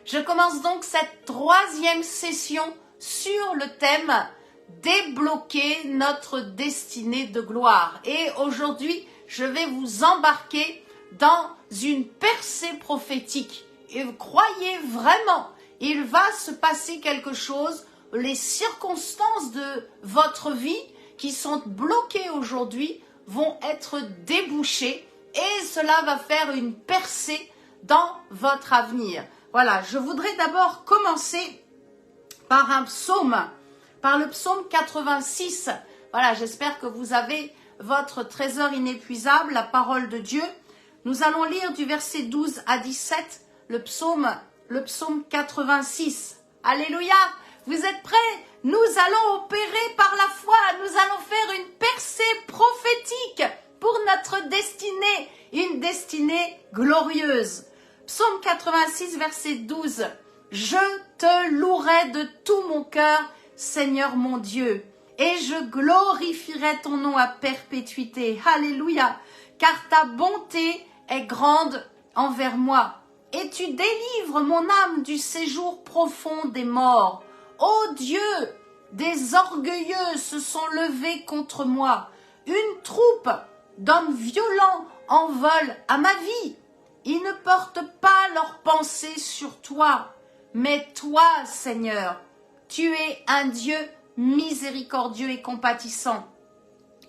Je commence donc cette troisième session sur le thème « Débloquer notre destinée de gloire ». Et aujourd'hui, je vais vous embarquer dans une percée prophétique. Et croyez vraiment, il va se passer quelque chose, les circonstances de votre vie qui sont bloquées aujourd'hui vont être débouchées et cela va faire une percée dans votre avenir. Voilà, je voudrais d'abord commencer par un psaume, par le psaume 86. Voilà, j'espère que vous avez votre trésor inépuisable, la parole de Dieu. Nous allons lire du verset 12 à 17, le psaume 86. Alléluia, vous êtes prêts? Nous allons opérer par la foi, nous allons faire une percée prophétique pour notre destinée, une destinée glorieuse. Psaume 86, verset 12. Je te louerai de tout mon cœur, Seigneur mon Dieu, et je glorifierai ton nom à perpétuité. Alléluia, car ta bonté est grande envers moi, et tu délivres mon âme du séjour profond des morts. Ô Dieu, des orgueilleux se sont levés contre moi. Une troupe d'hommes violents en veulent à ma vie. Ils ne portent pas leurs pensées sur toi. Mais toi, Seigneur, tu es un Dieu miséricordieux et compatissant,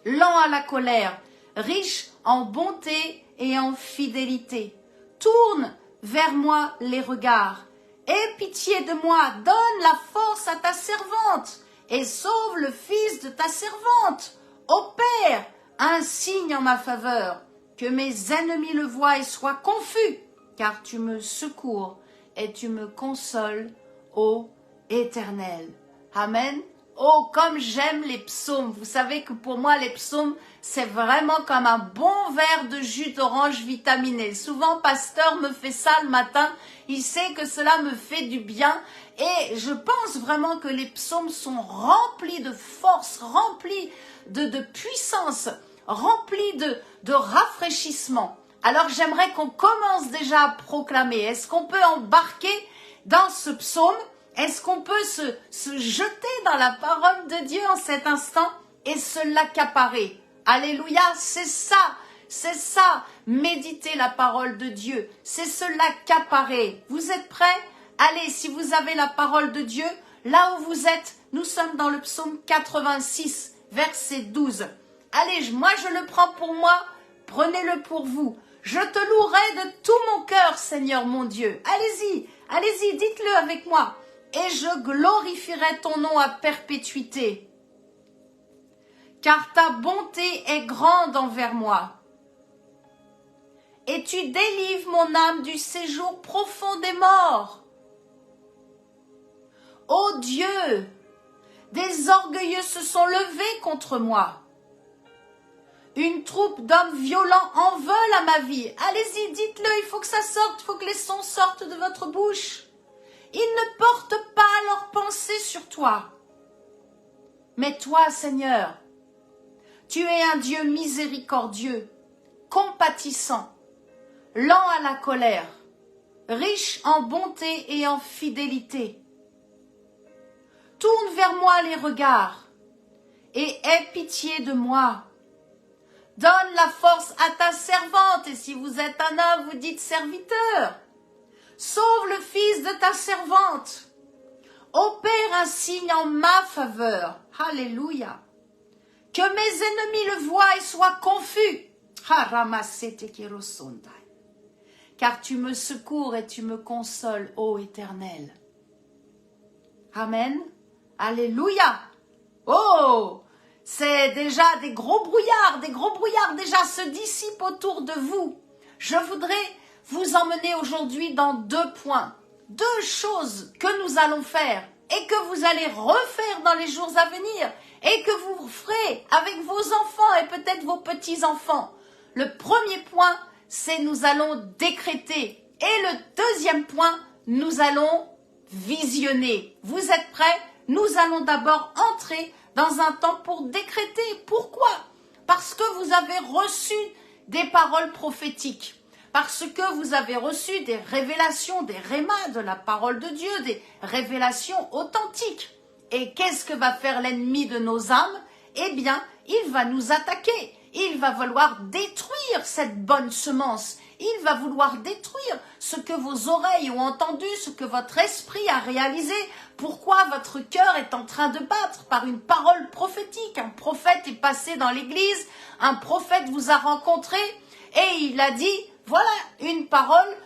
lent à la colère, riche en bonté et en fidélité. Tourne vers moi les regards. Aie pitié de moi, donne la force à ta servante et sauve le fils de ta servante. Opère un signe en ma faveur, que mes ennemis le voient et soient confus, car tu me secours et tu me consoles, ô Éternel. Amen. Oh, comme j'aime les psaumes. Vous savez que pour moi, les psaumes, c'est vraiment comme un bon verre de jus d'orange vitaminé. Souvent, pasteur me fait ça le matin. Il sait que cela me fait du bien. Et je pense vraiment que les psaumes sont remplis de force, remplis de puissance, remplis de rafraîchissement. Alors, j'aimerais qu'on commence déjà à proclamer. Est-ce qu'on peut embarquer dans ce psaume? Est-ce qu'on peut se jeter dans la parole de Dieu en cet instant et se l'accaparer? Alléluia, c'est ça, méditer la parole de Dieu, c'est se l'accaparer. Vous êtes prêts? Allez, si vous avez la parole de Dieu, là où vous êtes, nous sommes dans le psaume 86, verset 12. Allez, moi je le prends pour moi, prenez-le pour vous. Je te louerai de tout mon cœur, Seigneur mon Dieu. Allez-y, dites-le avec moi. Et je glorifierai ton nom à perpétuité. Car ta bonté est grande envers moi. Et tu délivres mon âme du séjour profond des morts. Ô Dieu, des orgueilleux se sont levés contre moi. Une troupe d'hommes violents en veulent à ma vie. Allez-y, dites-le, il faut que ça sorte, il faut que les sons sortent de votre bouche. Ils ne portent pas leurs pensées sur toi. Mais toi, Seigneur, tu es un Dieu miséricordieux, compatissant, lent à la colère, riche en bonté et en fidélité. Tourne vers moi les regards et aie pitié de moi. Donne la force à ta servante, et si vous êtes un homme, vous dites serviteur. Sauve le fils de ta servante. Opère un signe en ma faveur. Alléluia. Que mes ennemis le voient et soient confus. Car tu me secours et tu me consoles, ô Éternel. Amen. Alléluia. Oh, c'est déjà des gros brouillards déjà se dissipent autour de vous. Je voudrais vous emmener aujourd'hui dans 2 points, 2 choses que nous allons faire et que vous allez refaire dans les jours à venir et que vous ferez avec vos enfants et peut-être vos petits-enfants. Le premier point, c'est nous allons décréter. Et le deuxième point, nous allons visionner. Vous êtes prêts? Nous allons d'abord entrer dans un temps pour décréter. Pourquoi? Parce que vous avez reçu des paroles prophétiques. parce que vous avez reçu des révélations, des rémas de la parole de Dieu, des révélations authentiques. Et qu'est-ce que va faire l'ennemi de nos âmes? Eh bien, il va nous attaquer. Il va vouloir détruire cette bonne semence. Il va vouloir détruire ce que vos oreilles ont entendu, ce que votre esprit a réalisé. Pourquoi votre cœur est en train de battre par une parole prophétique? Un prophète est passé dans l'église, un prophète vous a rencontré et il a dit, voilà une parole,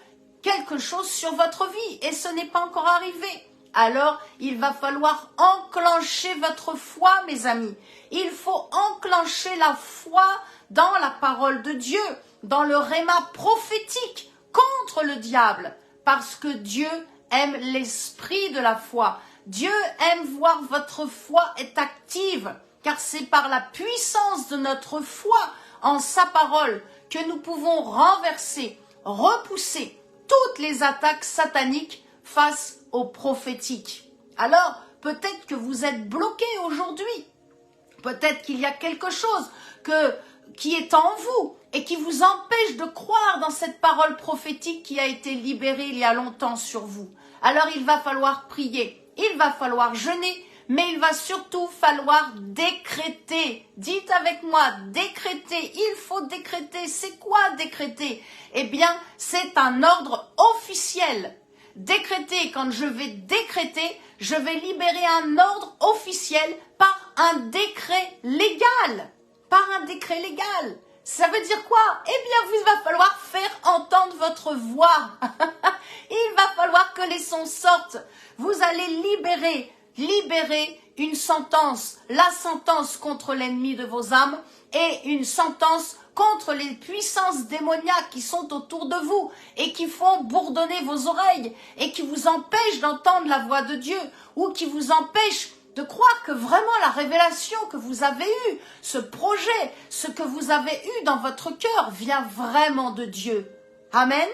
quelque chose sur votre vie et ce n'est pas encore arrivé. Alors, il va falloir enclencher votre foi, mes amis. Il faut enclencher la foi dans la parole de Dieu, dans le réma prophétique contre le diable, parce que Dieu aime l'esprit de la foi. Dieu aime voir votre foi est active, car c'est par la puissance de notre foi en sa parole que nous pouvons renverser, repousser toutes les attaques sataniques face au prophétique. Alors, peut-être que vous êtes bloqué aujourd'hui. Peut-être qu'il y a quelque chose qui est en vous et qui vous empêche de croire dans cette parole prophétique qui a été libérée il y a longtemps sur vous. Alors, il va falloir prier, il va falloir jeûner, mais il va surtout falloir décréter. Dites avec moi, décréter. Il faut décréter. C'est quoi décréter? Eh bien, c'est un ordre officiel. Décréter, quand je vais décréter, je vais libérer un ordre officiel par un décret légal. Par un décret légal. Ça veut dire quoi? Eh bien, il va falloir faire entendre votre voix. Il va falloir que les sons sortent. Vous allez libérer une sentence, la sentence contre l'ennemi de vos âmes et une sentence contre les puissances démoniaques qui sont autour de vous et qui font bourdonner vos oreilles et qui vous empêchent d'entendre la voix de Dieu ou qui vous empêchent de croire que vraiment la révélation que vous avez eue, ce projet, ce que vous avez eu dans votre cœur vient vraiment de Dieu. Amen.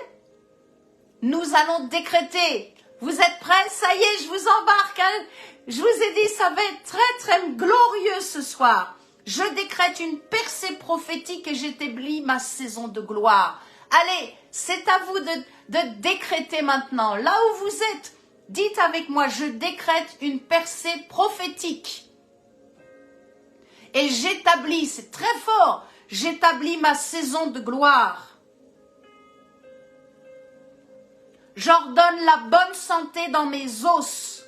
Nous allons décréter. Vous êtes prêts? Ça y est, je vous embarque. Hein? Je vous ai dit, ça va être très très glorieux ce soir. Je décrète une percée prophétique et j'établis ma saison de gloire. Allez, c'est à vous de décréter maintenant. Là où vous êtes, dites avec moi, je décrète une percée prophétique. Et j'établis, c'est très fort, j'établis ma saison de gloire. J'ordonne la bonne santé dans mes os.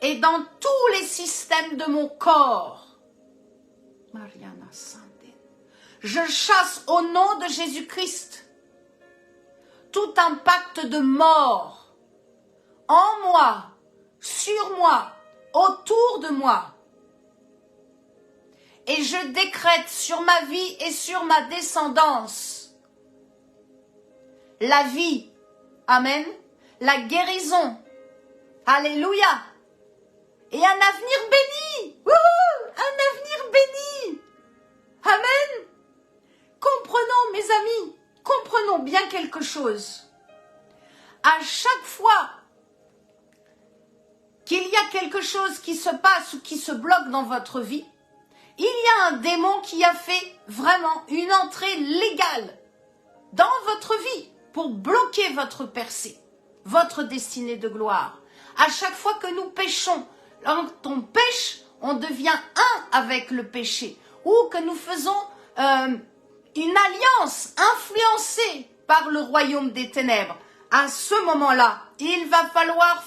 Et dans tous les systèmes de mon corps. Mariana Sande. Je chasse au nom de Jésus-Christ tout impact de mort en moi, sur moi, autour de moi. Et je décrète sur ma vie et sur ma descendance la vie, amen, la guérison, alléluia, et un avenir béni, wouhou, un avenir béni, amen. Comprenons, mes amis, comprenons bien quelque chose. À chaque fois qu'il y a quelque chose qui se passe ou qui se bloque dans votre vie, il y a un démon qui a fait vraiment une entrée légale dans votre vie pour bloquer votre percée, votre destinée de gloire. À chaque fois que nous péchons, quand on pêche, on devient un avec le péché, ou que nous faisons une alliance influencée par le royaume des ténèbres. À ce moment-là, il va falloir,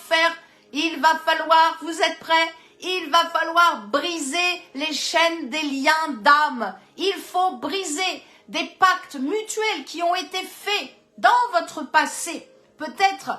vous êtes prêts? Il va falloir briser les chaînes des liens d'âme. Il faut briser des pactes mutuels qui ont été faits dans votre passé, peut-être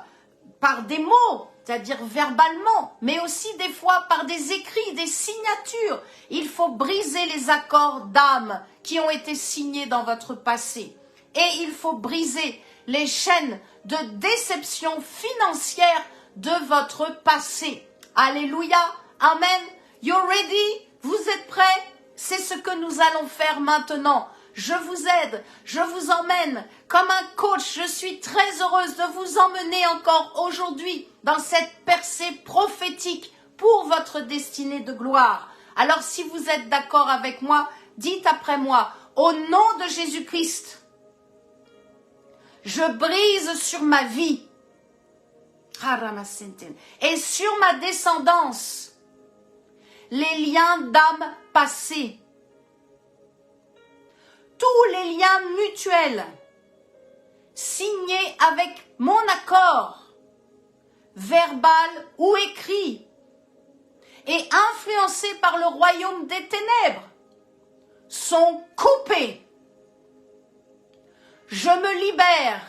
par des mots, c'est-à-dire verbalement, mais aussi des fois par des écrits, des signatures. Il faut briser les accords d'âme qui ont été signés dans votre passé. Et il faut briser les chaînes de déception financière de votre passé. Alléluia, amen. You ready? Vous êtes prêts? C'est ce que nous allons faire maintenant. Je vous aide, je vous emmène comme un coach. Je suis très heureuse de vous emmener encore aujourd'hui dans cette percée prophétique pour votre destinée de gloire. Alors si vous êtes d'accord avec moi, dites après moi, au nom de Jésus-Christ, je brise sur ma vie et sur ma descendance les liens d'âme passés, tous les liens mutuels signés avec mon accord, verbal ou écrit, et influencés par le royaume des ténèbres, sont coupés. Je me libère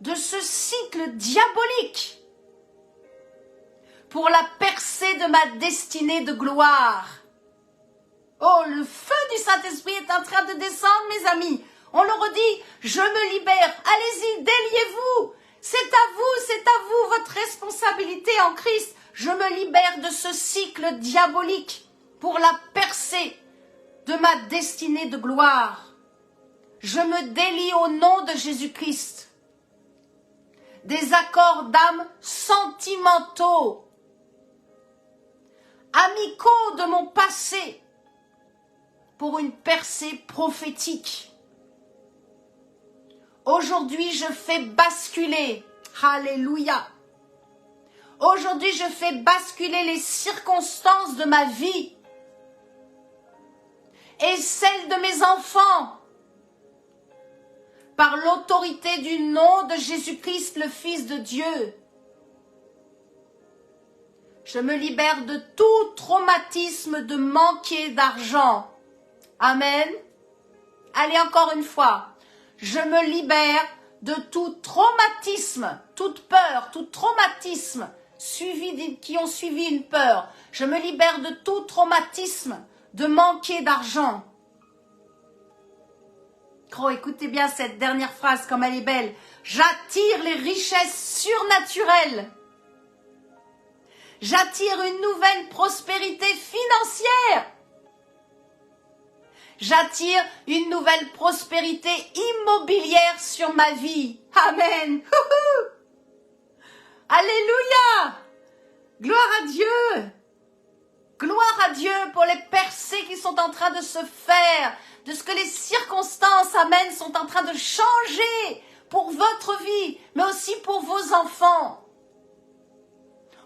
de ce cycle diabolique pour la percée de ma destinée de gloire. Oh, le feu du Saint-Esprit est en train de descendre, mes amis. On le redit, je me libère. Allez-y, déliez-vous. C'est à vous votre responsabilité en Christ. Je me libère de ce cycle diabolique pour la percée de ma destinée de gloire. Je me délie au nom de Jésus-Christ des accords d'âme sentimentaux, amicaux de mon passé, pour une percée prophétique. Aujourd'hui, je fais basculer, alléluia. Aujourd'hui, je fais basculer les circonstances de ma vie et celles de mes enfants par l'autorité du nom de Jésus-Christ, le Fils de Dieu. Je me libère de tout traumatisme de manquer d'argent. Amen. Allez, encore une fois. Je me libère de tout traumatisme, toute peur, tout traumatisme qui ont suivi une peur. Je me libère de tout traumatisme de manquer d'argent. Oh, écoutez bien cette dernière phrase comme elle est belle. J'attire les richesses surnaturelles. J'attire une nouvelle prospérité financière. J'attire une nouvelle prospérité immobilière sur ma vie. Amen. Alléluia. Gloire à Dieu. Gloire à Dieu pour les percées qui sont en train de se faire, de ce que les circonstances, amen, sont en train de changer pour votre vie, mais aussi pour vos enfants.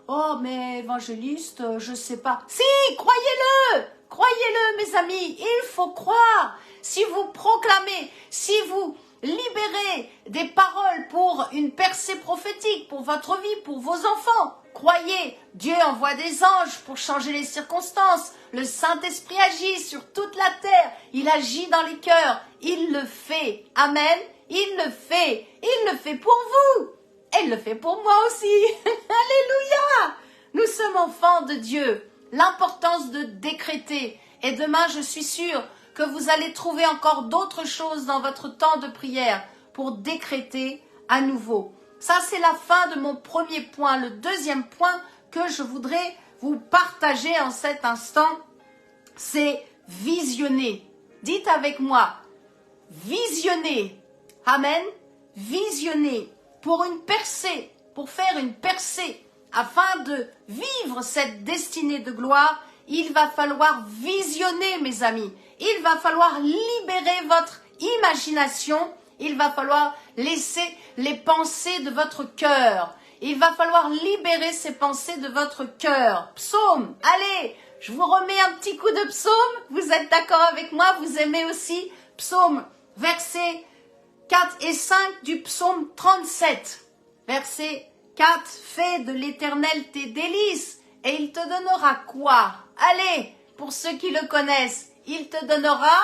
Oh, mais évangéliste, je sais pas. Si, croyez-le. Croyez-le, mes amis, il faut croire. Si vous proclamez, si vous libérez des paroles pour une percée prophétique, pour votre vie, pour vos enfants, croyez, Dieu envoie des anges pour changer les circonstances. Le Saint-Esprit agit sur toute la terre. Il agit dans les cœurs. Il le fait. Amen. Il le fait. Il le fait pour vous. Et il le fait pour moi aussi. Alléluia. Nous sommes enfants de Dieu. L'importance de décréter. Et demain, je suis sûre que vous allez trouver encore d'autres choses dans votre temps de prière pour décréter à nouveau. Ça, c'est la fin de mon premier point. Le deuxième point que je voudrais vous partager en cet instant, c'est visionner. Dites avec moi, visionner. Amen. Visionner pour une percée, pour faire une percée. Afin de vivre cette destinée de gloire, il va falloir visionner, mes amis. Il va falloir libérer votre imagination. Il va falloir laisser les pensées de votre cœur. Il va falloir libérer ces pensées de votre cœur. Psaume, allez, je vous remets un petit coup de psaume. Vous êtes d'accord avec moi? Vous aimez aussi psaume, versets 4 et 5 du psaume 37. Verset 4, fais de l'Éternel tes délices, et il te donnera quoi? Allez, pour ceux qui le connaissent, il te donnera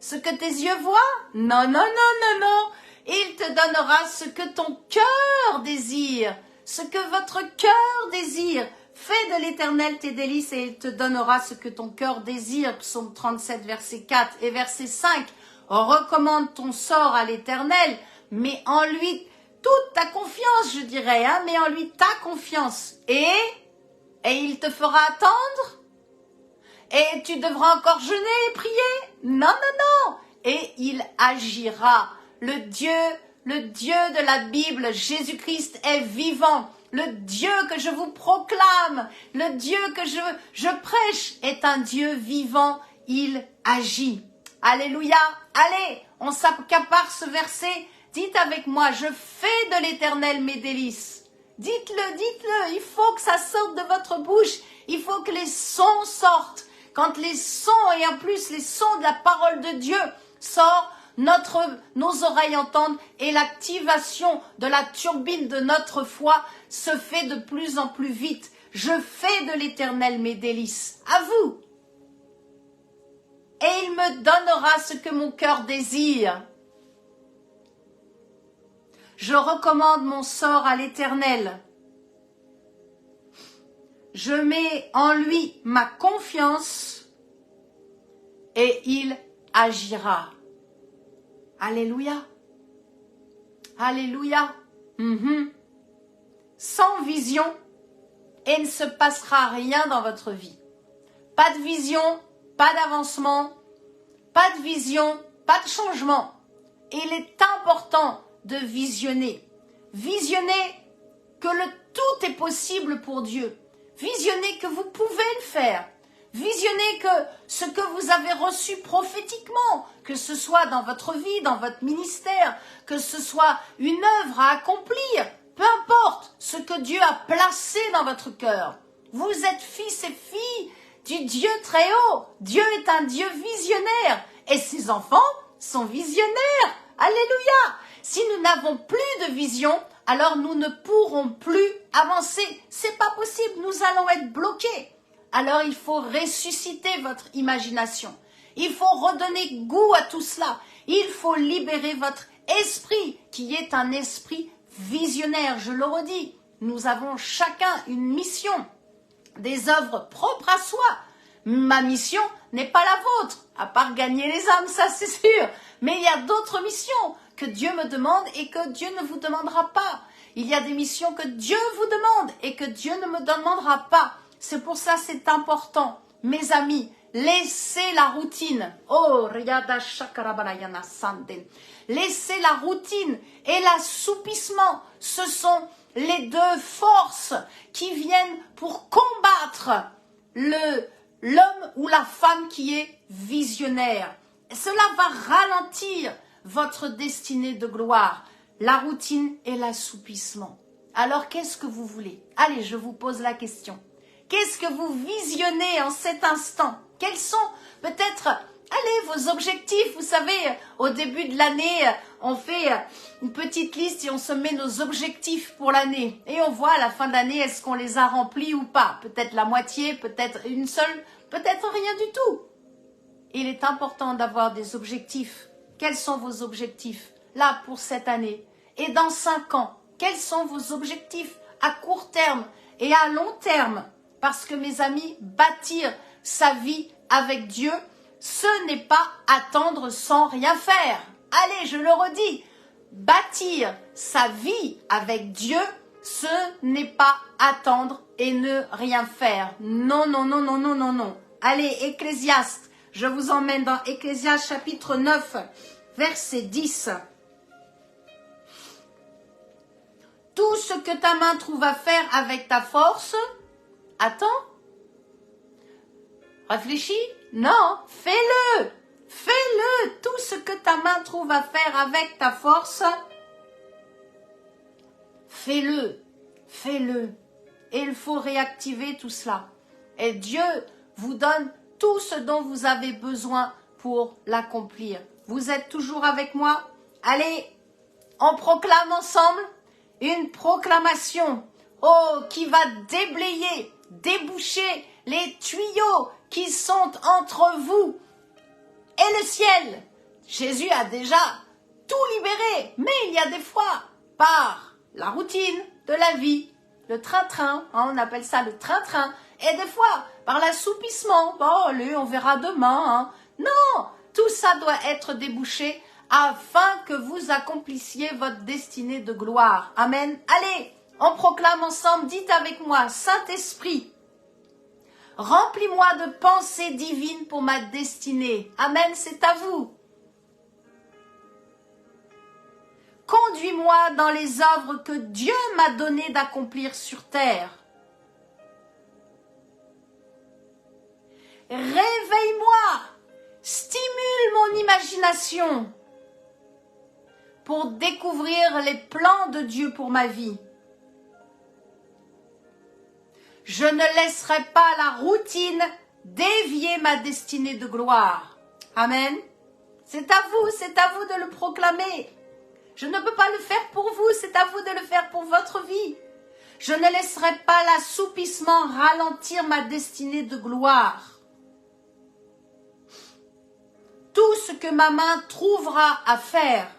ce que tes yeux voient? Non, non, non, non, non. Il te donnera ce que ton cœur désire, ce que votre cœur désire. Fais de l'Éternel tes délices, et il te donnera ce que ton cœur désire. Psaume 37, verset 4 et verset 5. Recommande ton sort à l'Éternel, mais en lui toute ta confiance, je dirais, hein, mais en lui ta confiance. Et il te fera attendre? Et tu devras encore jeûner et prier? Non, non, non. Et il agira. Le Dieu de la Bible, Jésus-Christ est vivant. Le Dieu que je vous proclame, le Dieu que je prêche est un Dieu vivant. Il agit. Alléluia. Allez, on s'accapare ce verset. Dites avec moi, je fais de l'Éternel mes délices. Dites-le, dites-le. Il faut que ça sorte de votre bouche. Il faut que les sons sortent. Quand les sons, et en plus les sons de la parole de Dieu sortent, nos oreilles entendent et l'activation de la turbine de notre foi se fait de plus en plus vite. Je fais de l'Éternel mes délices. À vous. Et il me donnera ce que mon cœur désire. Je recommande mon sort à l'Éternel. Je mets en lui ma confiance et il agira. Alléluia. Alléluia. Sans vision, il ne se passera rien dans votre vie. Pas de vision, pas d'avancement, pas de vision, pas de changement. Il est important de visionner. Visionner que tout est possible pour Dieu. Visionnez que vous pouvez le faire. Visionnez que ce que vous avez reçu prophétiquement, que ce soit dans votre vie, dans votre ministère, que ce soit une œuvre à accomplir, peu importe ce que Dieu a placé dans votre cœur. Vous êtes fils et filles du Dieu très haut. Dieu est un Dieu visionnaire et ses enfants sont visionnaires. Alléluia! Si nous n'avons plus de vision, alors nous ne pourrons plus avancer. C'est pas possible, nous allons être bloqués. Alors il faut ressusciter votre imagination. Il faut redonner goût à tout cela. Il faut libérer votre esprit qui est un esprit visionnaire. Je le redis, nous avons chacun une mission, des œuvres propres à soi. Ma mission n'est pas la vôtre, à part gagner les âmes, ça c'est sûr. Mais il y a d'autres missions que Dieu me demande et que Dieu ne vous demandera pas. Il y a des missions que Dieu vous demande et que Dieu ne me demandera pas. C'est pour ça c'est important. Mes amis, laissez la routine. Oh, regarde shakarabalayana sanden. Laissez la routine et l'assoupissement. Ce sont les deux forces qui viennent pour combattre l'homme ou la femme qui est visionnaire. Cela va ralentir votre destinée de gloire, la routine et l'assoupissement. Alors qu'est-ce que vous voulez? Allez, je vous pose la question. Qu'est-ce que vous visionnez en cet instant? Quels sont peut-être, vos objectifs? Vous savez, au début de l'année, on fait une petite liste et on se met nos objectifs pour l'année. Et on voit à la fin de l'année, est-ce qu'on les a remplis ou pas? Peut-être la moitié, peut-être une seule, peut-être rien du tout. Il est important d'avoir des objectifs. Quels sont vos objectifs là pour cette année? Et dans 5 ans, quels sont vos objectifs à court terme et à long terme? Parce que mes amis, bâtir sa vie avec Dieu, ce n'est pas attendre sans rien faire. Allez, je le redis, bâtir sa vie avec Dieu, ce n'est pas attendre et ne rien faire. Non, non, non, non, non, non, non. Allez, Ecclésiaste, je vous emmène dans Ecclésiaste chapitre 9, verset 10. Tout ce que ta main trouve à faire avec ta force, attends, réfléchis, non, fais-le, fais-le, tout ce que ta main trouve à faire avec ta force, fais-le, fais-le. Et il faut réactiver tout cela. Et Dieu vous donne tout ce dont vous avez besoin pour l'accomplir. Vous êtes toujours avec moi? Allez, on proclame ensemble une proclamation, qui va déblayer, déboucher les tuyaux qui sont entre vous et le ciel. Jésus a déjà tout libéré, mais il y a des fois, par la routine de la vie, le train-train, on appelle ça le train-train, et des fois, par l'assoupissement, allez, on verra demain. Non, tout ça doit être débouché afin que vous accomplissiez votre destinée de gloire. Amen. Allez, on proclame ensemble, dites avec moi, Saint-Esprit, remplis-moi de pensées divines pour ma destinée. Amen, c'est à vous. Conduis-moi dans les œuvres que Dieu m'a donné d'accomplir sur terre. Réveille-moi Stimule mon imagination pour découvrir les plans de Dieu pour ma vie. Je ne laisserai pas la routine dévier ma destinée de gloire. Amen. C'est à vous de le proclamer. Je ne peux pas le faire pour vous, c'est à vous de le faire pour votre vie. Je ne laisserai pas l'assoupissement ralentir ma destinée de gloire. Tout ce que ma main trouvera à faire,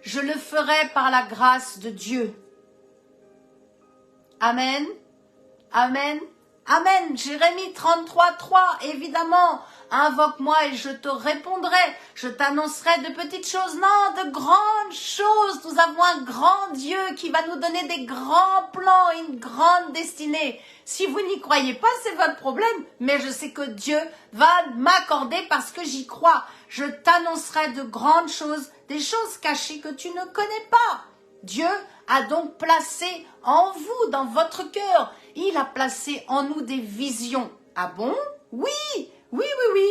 je le ferai par la grâce de Dieu. Amen. Amen. Amen. Jérémie 33:3, évidemment. Invoque-moi et je te répondrai. Je t'annoncerai de petites choses. Non, de grandes choses. Nous avons un grand Dieu qui va nous donner des grands plans et une grande destinée. Si vous n'y croyez pas, c'est votre problème. Mais je sais que Dieu va m'accorder parce que j'y crois. Je t'annoncerai de grandes choses, des choses cachées que tu ne connais pas. Dieu a donc placé en vous, dans votre cœur, il a placé en nous des visions. Ah bon? Oui,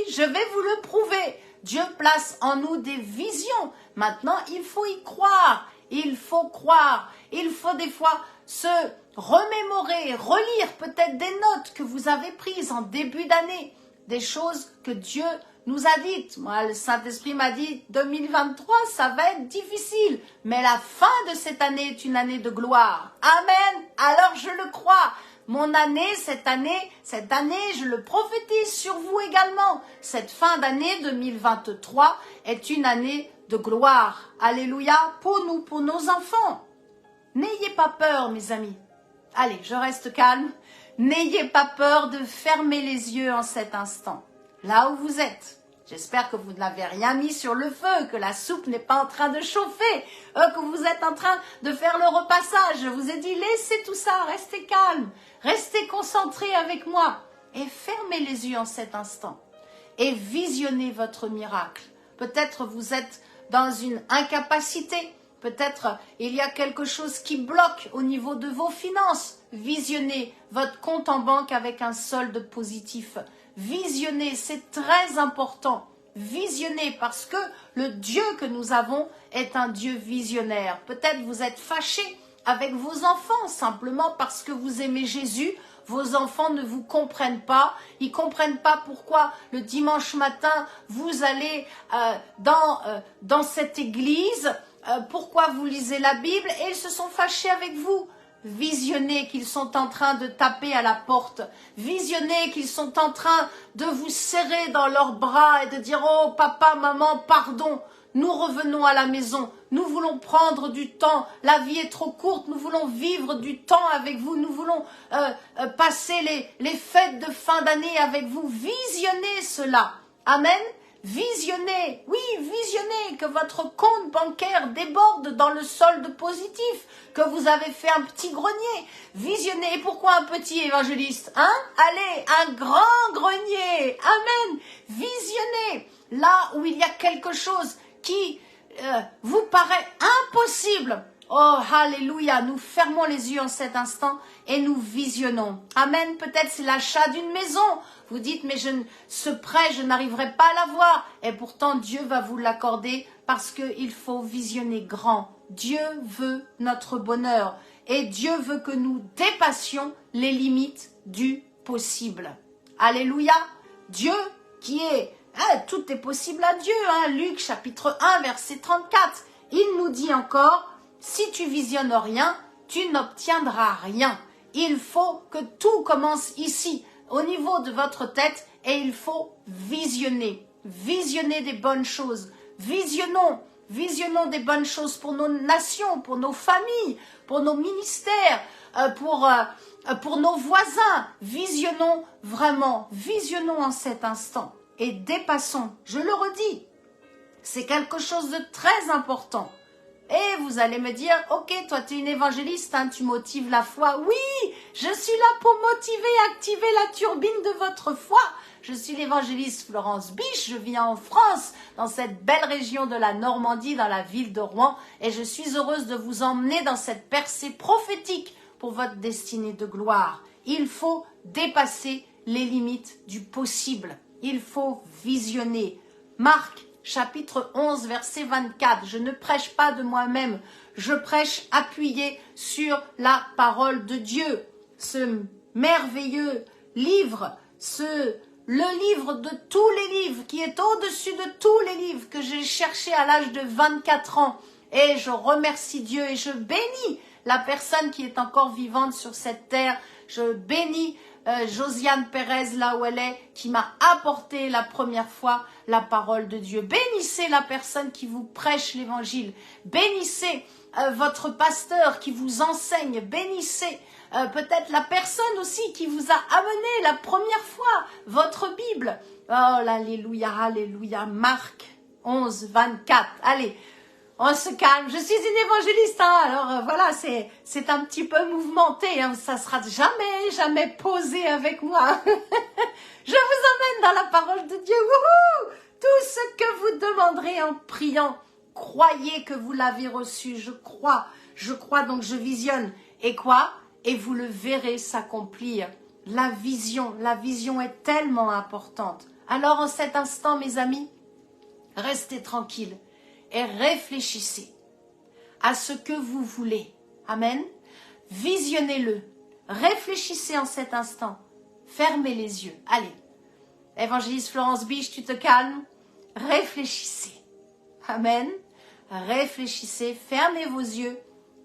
je vais vous le prouver. Dieu place en nous des visions. Maintenant, il faut y croire. Il faut croire. Il faut des fois se remémorer, relire peut-être des notes que vous avez prises en début d'année. Des choses que Dieu nous a dites. Moi, le Saint-Esprit m'a dit 2023, ça va être difficile. Mais la fin de cette année est une année de gloire. Amen. Alors je le crois. Mon année, cette année, je le prophétise sur vous également. Cette fin d'année 2023 est une année de gloire. Alléluia, pour nous, pour nos enfants. N'ayez pas peur, mes amis. Allez, je reste calme. N'ayez pas peur de fermer les yeux en cet instant. Là où vous êtes. J'espère que vous n'avez rien mis sur le feu, que la soupe n'est pas en train de chauffer, que vous êtes en train de faire le repassage. Je vous ai dit, laissez tout ça, restez calme, restez concentrés avec moi et fermez les yeux en cet instant et visionnez votre miracle. Peut-être vous êtes dans une incapacité, peut-être il y a quelque chose qui bloque au niveau de vos finances. Visionnez votre compte en banque avec un solde positif. Visionnez, c'est très important. Visionnez parce que le Dieu que nous avons est un Dieu visionnaire. Peut-être vous êtes fâché avec vos enfants simplement parce que vous aimez Jésus. Vos enfants ne vous comprennent pas. Ils ne comprennent pas pourquoi le dimanche matin vous allez dans cette église. Pourquoi vous lisez la Bible et ils se sont fâchés avec vous. Visionnez qu'ils sont en train de taper à la porte. Visionnez qu'ils sont en train de vous serrer dans leurs bras et de dire « Oh papa, maman, pardon, nous revenons à la maison. Nous voulons prendre du temps. La vie est trop courte. Nous voulons vivre du temps avec vous. Nous voulons passer les fêtes de fin d'année avec vous. » Visionnez cela. Amen. Visionnez, oui, visionnez que votre compte bancaire déborde dans le solde positif, que vous avez fait un petit grenier. Visionnez, et pourquoi un petit évangéliste? Allez, un grand grenier. Amen. Visionnez là où il y a quelque chose qui vous paraît impossible. Oh, alléluia, nous fermons les yeux en cet instant et nous visionnons. Amen, peut-être c'est l'achat d'une maison. Vous dites, mais ce prêt, je n'arriverai pas à l'avoir. Et pourtant, Dieu va vous l'accorder parce qu'il faut visionner grand. Dieu veut notre bonheur et Dieu veut que nous dépassions les limites du possible. Alléluia, Dieu qui est, tout est possible à Dieu. Luc chapitre 1, verset 34, il nous dit encore, si tu visionnes rien, tu n'obtiendras rien. Il faut que tout commence ici, au niveau de votre tête, et il faut visionner. Visionner des bonnes choses. Visionnons des bonnes choses pour nos nations, pour nos familles, pour nos ministères, pour nos voisins. Visionnons vraiment, visionnons en cet instant et dépassons. Je le redis, c'est quelque chose de très important. Et vous allez me dire, ok, toi tu es une évangéliste, tu motives la foi. Oui, je suis là pour motiver et activer la turbine de votre foi. Je suis l'évangéliste Florence Biche, je vis en France, dans cette belle région de la Normandie, dans la ville de Rouen. Et je suis heureuse de vous emmener dans cette percée prophétique pour votre destinée de gloire. Il faut dépasser les limites du possible. il faut visionner. Marc, chapitre 11, verset 24. Je ne prêche pas de moi-même, je prêche appuyé sur la parole de Dieu. Ce merveilleux livre, le livre de tous les livres, qui est au-dessus de tous les livres que j'ai cherché à l'âge de 24 ans. Et je remercie Dieu et je bénis la personne qui est encore vivante sur cette terre. Je bénis Josiane Pérez là où elle est, qui m'a apporté la première fois la parole de Dieu. Bénissez la personne qui vous prêche l'évangile. Bénissez votre pasteur qui vous enseigne. Bénissez peut-être la personne aussi qui vous a amené la première fois votre Bible. Oh, alléluia, alléluia. Marc 11, 24. Allez, on se calme. Je suis une évangéliste, hein, alors voilà, c'est un petit peu mouvementé. Hein, ça sera jamais posé avec moi. Je vous emmène dans la parole de Dieu. Wouhou! Tout ce que vous demanderez en priant, croyez que vous l'avez reçu. Je crois, donc je visionne. Et quoi? Et vous le verrez s'accomplir. La vision est tellement importante. Alors en cet instant, mes amis, restez tranquilles et réfléchissez à ce que vous voulez. Amen. Visionnez-le. Réfléchissez en cet instant. Fermez les yeux. Allez. Évangéliste Florence Biche, tu te calmes. Réfléchissez. Amen. Réfléchissez, fermez vos yeux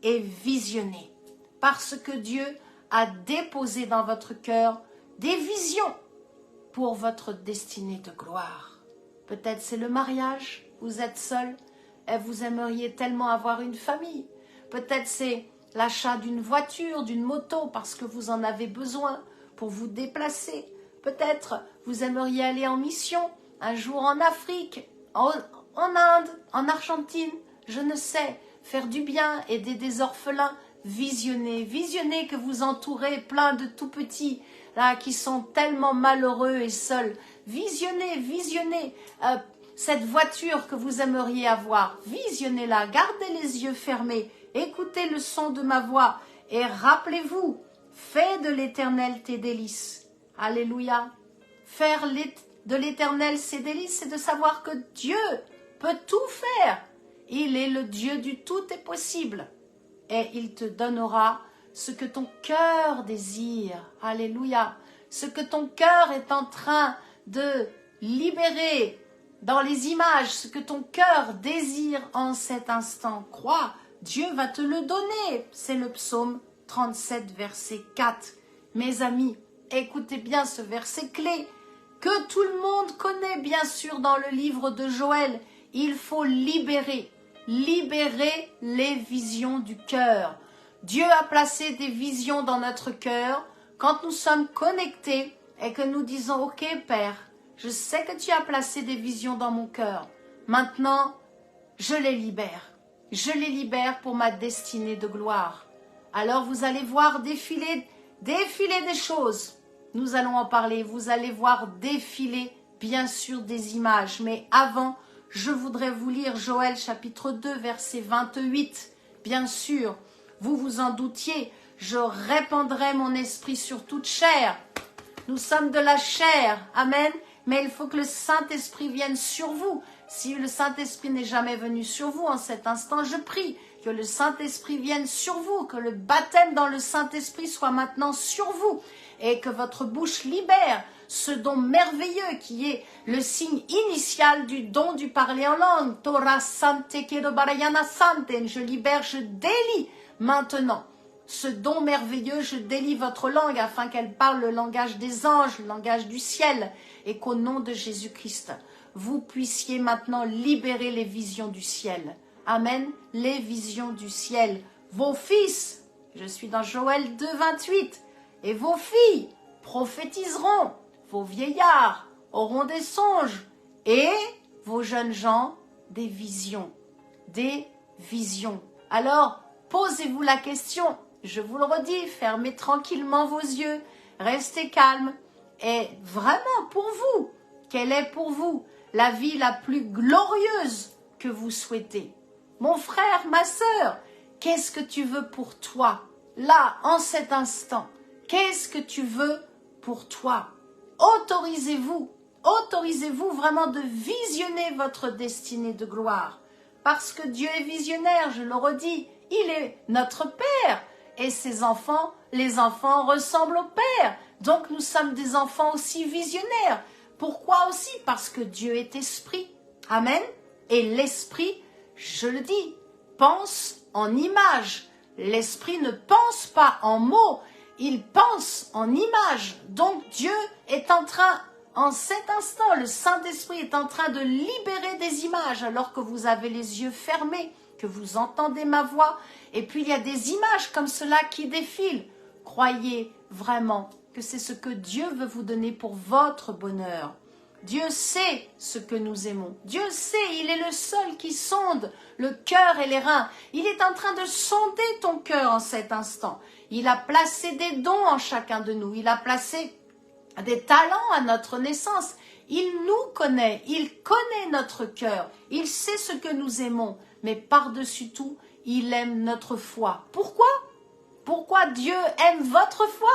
et visionnez. Parce que Dieu a déposé dans votre cœur des visions pour votre destinée de gloire. Peut-être c'est le mariage, vous êtes seul et vous aimeriez tellement avoir une famille. Peut-être c'est l'achat d'une voiture, d'une moto parce que vous en avez besoin pour vous déplacer. Peut-être vous aimeriez aller en mission un jour en Afrique, en Inde, en Argentine, je ne sais, faire du bien, aider des orphelins. Visionnez que vous entourez plein de tout petits là qui sont tellement malheureux et seuls. Visionnez cette voiture que vous aimeriez avoir. Visionnez-la, gardez les yeux fermés, écoutez le son de ma voix et rappelez-vous, fais de l'Éternel tes délices. Alléluia. Faire de l'Éternel ses délices, c'est de savoir que Dieu peut tout faire. Il est le Dieu du tout est possible. Et il te donnera ce que ton cœur désire. Alléluia. Ce que ton cœur est en train de libérer dans les images, ce que ton cœur désire en cet instant. Crois, Dieu va te le donner. C'est le psaume 37, verset 4. Mes amis, écoutez bien ce verset clé que tout le monde connaît bien sûr dans le livre de Joël. Il faut libérer les visions du cœur. Dieu a placé des visions dans notre cœur quand nous sommes connectés et que nous disons « Ok Père, je sais que tu as placé des visions dans mon cœur. Maintenant, je les libère. Je les libère pour ma destinée de gloire. » Alors vous allez voir défiler des choses. Nous allons en parler. Vous allez voir défiler bien sûr des images. Mais avant, je voudrais vous lire Joël chapitre 2 verset 28. Bien sûr, vous vous en doutiez, je répandrai mon esprit sur toute chair. Nous sommes de la chair, amen. Mais il faut que le Saint-Esprit vienne sur vous. Si le Saint-Esprit n'est jamais venu sur vous en cet instant, je prie que le Saint-Esprit vienne sur vous, que le baptême dans le Saint-Esprit soit maintenant sur vous et que votre bouche libère ce don merveilleux qui est le signe initial du don du parler en langue. Torah Sante Kero Barayana Sante. Je libère, je délie maintenant ce don merveilleux, je délie votre langue afin qu'elle parle le langage des anges, le langage du ciel, et qu'au nom de Jésus-Christ, vous puissiez maintenant libérer les visions du ciel. Amen. Les visions du ciel. Vos fils, je suis dans Joël 2, 28, et vos filles prophétiseront, vos vieillards auront des songes, et vos jeunes gens des visions. Des visions. Alors, posez-vous la question. Je vous le redis, fermez tranquillement vos yeux, restez calme. Et vraiment pour vous, quelle est pour vous la vie la plus glorieuse que vous souhaitez? Mon frère, ma sœur, qu'est-ce que tu veux pour toi? Là, en cet instant, qu'est-ce que tu veux pour toi? Autorisez-vous autorisez-vous vraiment de visionner votre destinée de gloire. Parce que Dieu est visionnaire, je le redis, il est notre Père. Et ses enfants, les enfants ressemblent au Père. Donc nous sommes des enfants aussi visionnaires. Pourquoi aussi? Parce que Dieu est esprit. Amen. Et l'esprit, je le dis, pense en images. L'esprit ne pense pas en mots, il pense en images. Donc Dieu est en train, en cet instant, le Saint-Esprit est en train de libérer des images alors que vous avez les yeux fermés, que vous entendez ma voix. Et puis il y a des images comme cela qui défilent. Croyez vraiment que c'est ce que Dieu veut vous donner pour votre bonheur. Dieu sait ce que nous aimons. Dieu sait, il est le seul qui sonde le cœur et les reins. Il est en train de sonder ton cœur en cet instant. Il a placé des dons en chacun de nous. Il a placé des talents à notre naissance. Il nous connaît. Il connaît notre cœur. Il sait ce que nous aimons. Mais par-dessus tout, il aime notre foi. Pourquoi? Pourquoi Dieu aime votre foi?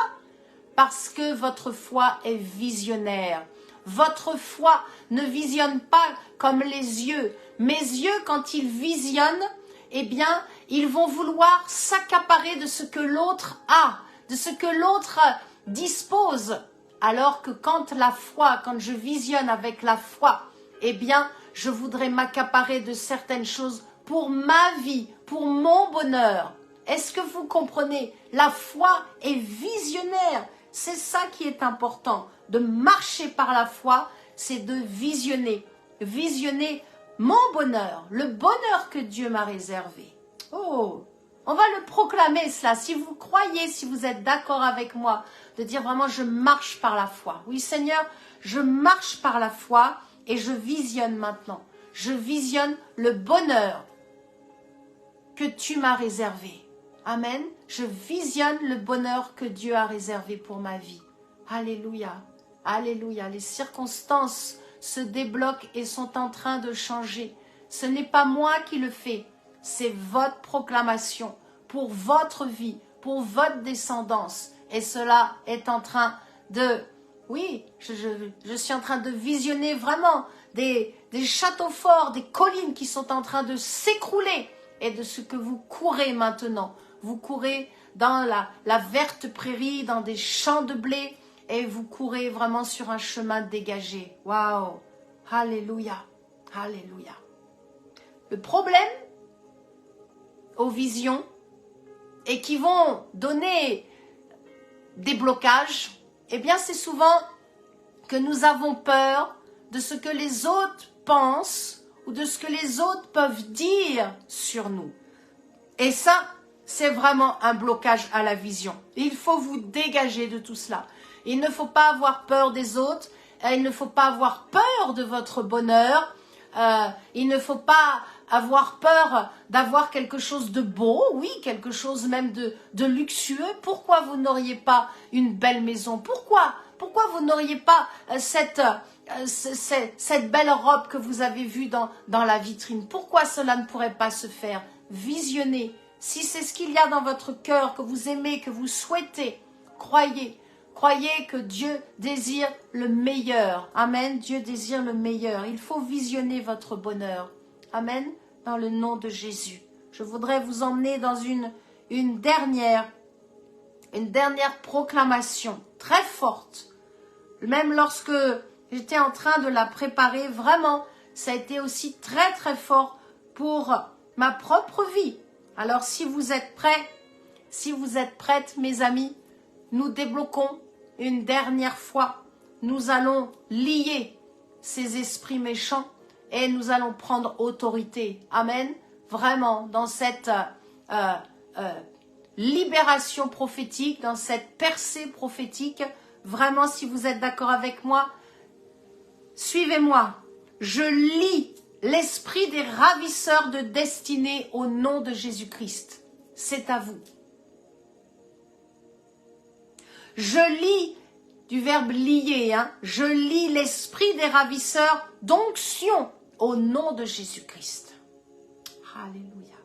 Parce que votre foi est visionnaire. Votre foi ne visionne pas comme les yeux. Mes yeux, quand ils visionnent, eh bien, ils vont vouloir s'accaparer de ce que l'autre a, de ce que l'autre dispose. Alors que quand je visionne avec la foi, eh bien, je voudrais m'accaparer de certaines choses pour ma vie, pour mon bonheur. Est-ce que vous comprenez? La foi est visionnaire. C'est ça qui est important. De marcher par la foi, c'est de visionner. Visionner mon bonheur, le bonheur que Dieu m'a réservé. Oh, on va le proclamer cela. Si vous croyez, si vous êtes d'accord avec moi, de dire vraiment je marche par la foi. Oui Seigneur, je marche par la foi et je visionne maintenant. Je visionne le bonheur que tu m'as réservé. Amen. Je visionne le bonheur que Dieu a réservé pour ma vie. Alléluia. Alléluia. Les circonstances se débloquent et sont en train de changer. Ce n'est pas moi qui le fais. C'est votre proclamation pour votre vie, pour votre descendance. Et cela est en train de... Oui, je suis en train de visionner vraiment des châteaux forts, des collines qui sont en train de s'écrouler. Et de ce que vous courez maintenant. Vous courez dans la verte prairie, dans des champs de blé. Et vous courez vraiment sur un chemin dégagé. Waouh! Alléluia! Alléluia! Le problème aux visions et qui vont donner des blocages, eh bien c'est souvent que nous avons peur de ce que les autres pensent ou de ce que les autres peuvent dire sur nous. Et ça, c'est vraiment un blocage à la vision. Il faut vous dégager de tout cela. Il ne faut pas avoir peur des autres, il ne faut pas avoir peur de votre bonheur, il ne faut pas avoir peur d'avoir quelque chose de beau, oui, quelque chose même de luxueux. Pourquoi vous n'auriez pas une belle maison? Pourquoi vous n'auriez pas cette belle robe que vous avez vue dans la vitrine? Pourquoi cela ne pourrait pas se faire? Visionnez. Si c'est ce qu'il y a dans votre cœur, que vous aimez, que vous souhaitez, croyez. Croyez que Dieu désire le meilleur. Amen. Dieu désire le meilleur. Il faut visionner votre bonheur. Amen. Dans le nom de Jésus. Je voudrais vous emmener dans une dernière proclamation très forte. Même lorsque j'étais en train de la préparer, vraiment, ça a été aussi très très fort pour ma propre vie. Alors si vous êtes prêts, si vous êtes prêtes mes amis, nous débloquons une dernière fois. Nous allons lier ces esprits méchants et nous allons prendre autorité. Amen. Vraiment, dans cette libération prophétique, dans cette percée prophétique, vraiment, si vous êtes d'accord avec moi, suivez-moi. Je lie l'esprit des ravisseurs de destinée au nom de Jésus-Christ. C'est à vous. Je lis, du verbe lier, je lis l'esprit des ravisseurs d'onction au nom de Jésus-Christ. Alléluia.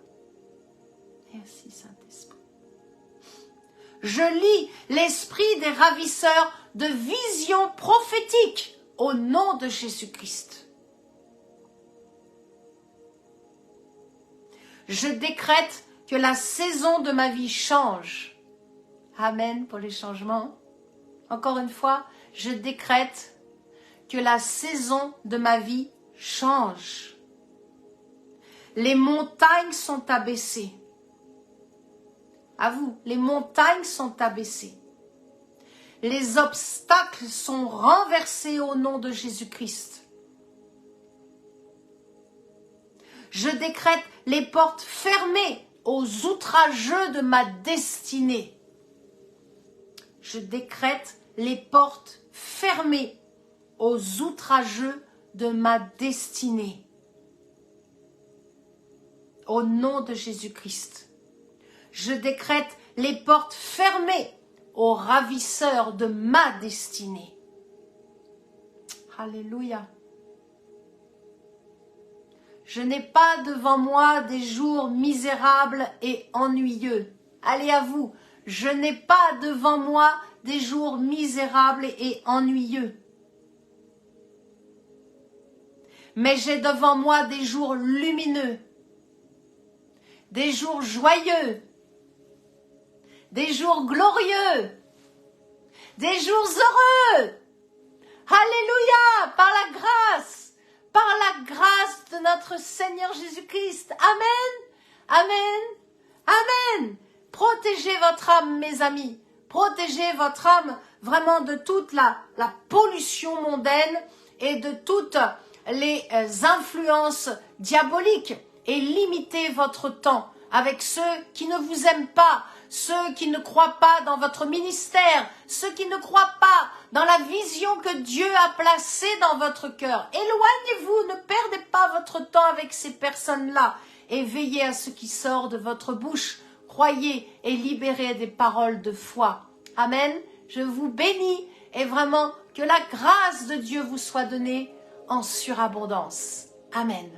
Merci Saint-Esprit. Je lis l'esprit des ravisseurs de vision prophétique au nom de Jésus-Christ. Je décrète que la saison de ma vie change. Amen pour les changements. Encore une fois, je décrète que la saison de ma vie change. Les montagnes sont abaissées. À vous, les montagnes sont abaissées. Les obstacles sont renversés au nom de Jésus-Christ. Je décrète les portes fermées aux outrageux de ma destinée. Je décrète les portes fermées aux outrageux de ma destinée. Au nom de Jésus-Christ. Je décrète les portes fermées aux ravisseurs de ma destinée. Alléluia. Je n'ai pas devant moi des jours misérables et ennuyeux. Allez à vous. Je n'ai pas devant moi des jours misérables et ennuyeux. Mais j'ai devant moi des jours lumineux, des jours joyeux, des jours glorieux, des jours heureux. Alléluia, par la grâce de notre Seigneur Jésus-Christ. Amen, amen, amen. Protégez votre âme, mes amis. Protégez votre âme vraiment de toute la pollution mondaine et de toutes les influences diaboliques. Et limitez votre temps avec ceux qui ne vous aiment pas, ceux qui ne croient pas dans votre ministère, ceux qui ne croient pas dans la vision que Dieu a placée dans votre cœur. Éloignez-vous, ne perdez pas votre temps avec ces personnes-là et veillez à ce qui sort de votre bouche. Croyez et libérez des paroles de foi. Amen. Je vous bénis et vraiment que la grâce de Dieu vous soit donnée en surabondance. Amen.